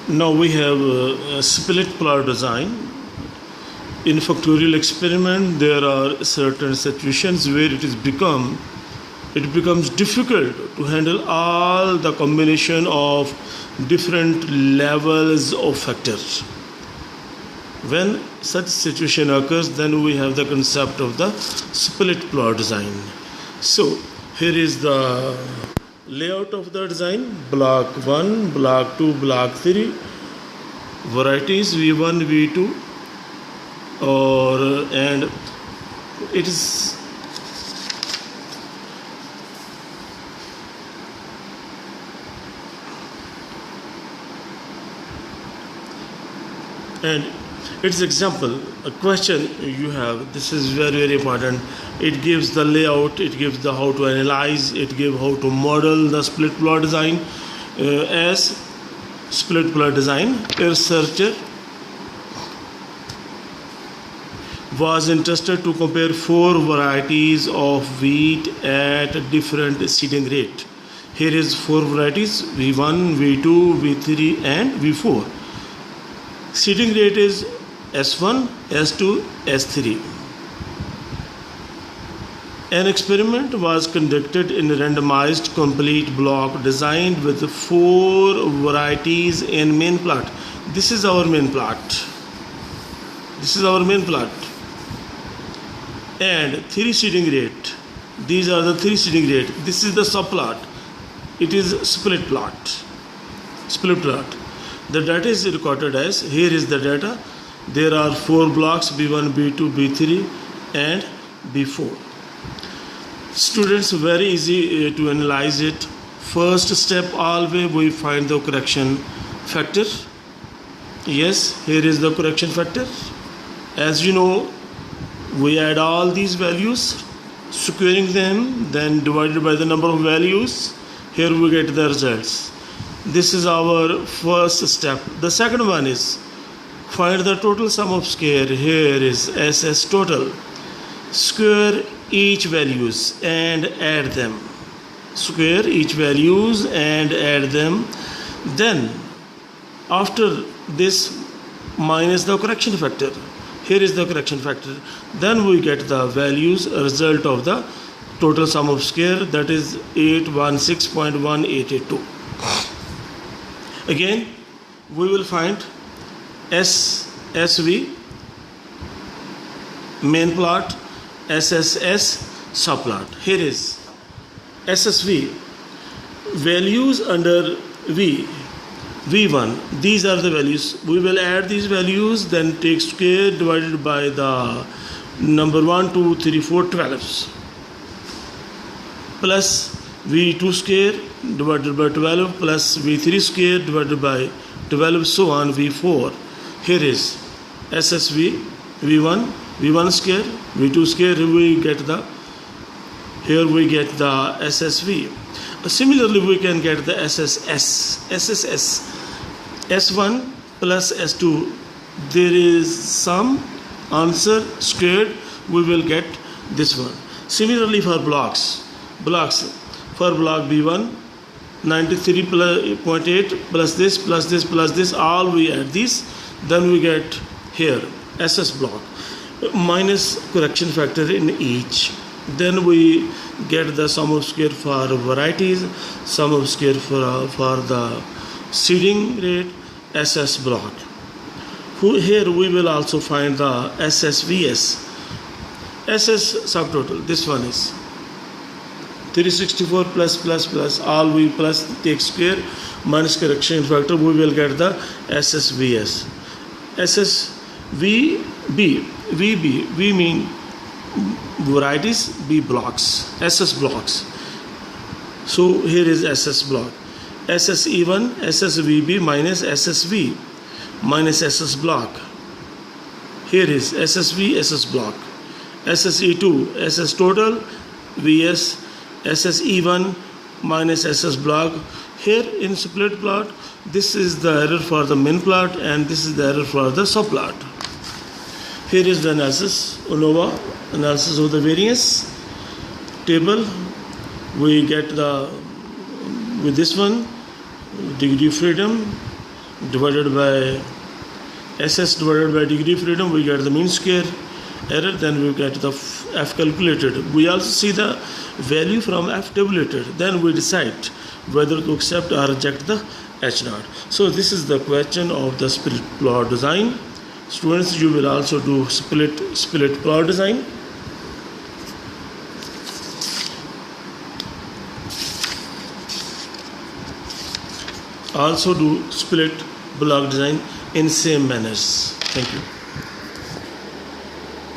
Now we have a split plot design. In factorial experiment, there are certain situations where it becomes difficult to handle all the combination of different levels of factors. When such situation occurs, then we have the concept of the split plot design. So here is the layout of the design: block 1, block 2, block 3, varieties V1, V2, and it is and its example, a question you have, this is very important. It gives the layout, it gives the how to analyze, it gives how to model the split plot design. As split plot design, a researcher was interested to compare 4 varieties of wheat at a different seeding rate. Here is 4 varieties: V1, V2, V3 and V4. Seeding rate is S1, S2, S3. An experiment was conducted in a randomized complete block designed with 4 varieties in main plot. This is our main plot. And 3 seeding rate. These are the 3 seeding rate. This is the subplot. It is split plot. The data is recorded as, here is the data. There are 4 blocks: B1, B2, B3 and B4. Students, very easy to analyze it. First step, always we find the correction factor. Yes, here is the correction factor. As you know, we add all these values, squaring them, then divided by the number of values. Here we get the results. This is our first step. The second one is find the total sum of square. Here is SS total. Square each values and add them. Then after this, minus the correction factor. Here is the correction factor. Then we get the values, result of the total sum of square, that is 816.1882. Again, we will find SSV main plot, SSS subplot. Here is SSV values under V1. These are the values. We will add these values, then take square divided by the number 1, 2, 3, 4, 12s, plus V2 square divided by 12 plus V3 square divided by 12, so on V4. Here is SSV V1, V1 square, V2 square. Here we get the SSV. Similarly, we can get the SSS. S1 plus S2. There is some answer squared. We will get this one. Similarly, for blocks. For block B1, 93.8 plus this, all we add these, then we get here SS block minus correction factor in each. Then we get the sum of square for varieties, sum of square for the seeding rate, SS block. Here we will also find the SSVS, SS subtotal. This one is 364 plus, all we plus take square minus correction factor, we will get the SSVS. SSVB, V mean varieties, B blocks, SS blocks. So here is SS block. SSE1, SSVB minus SSV minus SS block. Here is SSV, SS block. SSE2, SS total, VS, SSE1 minus SS block. Here in split plot, this is the error for the main plot and this is the error for the subplot. Here is the analysis, ANOVA, analysis of the variance table. We get with this one, degree of freedom, divided by SS divided by degree of freedom, we get the mean square error, then we get the F calculated. We also see the value from F tabulated, then we decide whether to accept or reject the H naught. So this is the question of the split plot design. Students, you will also do split plot design. Also do split block design in same manners. Thank you.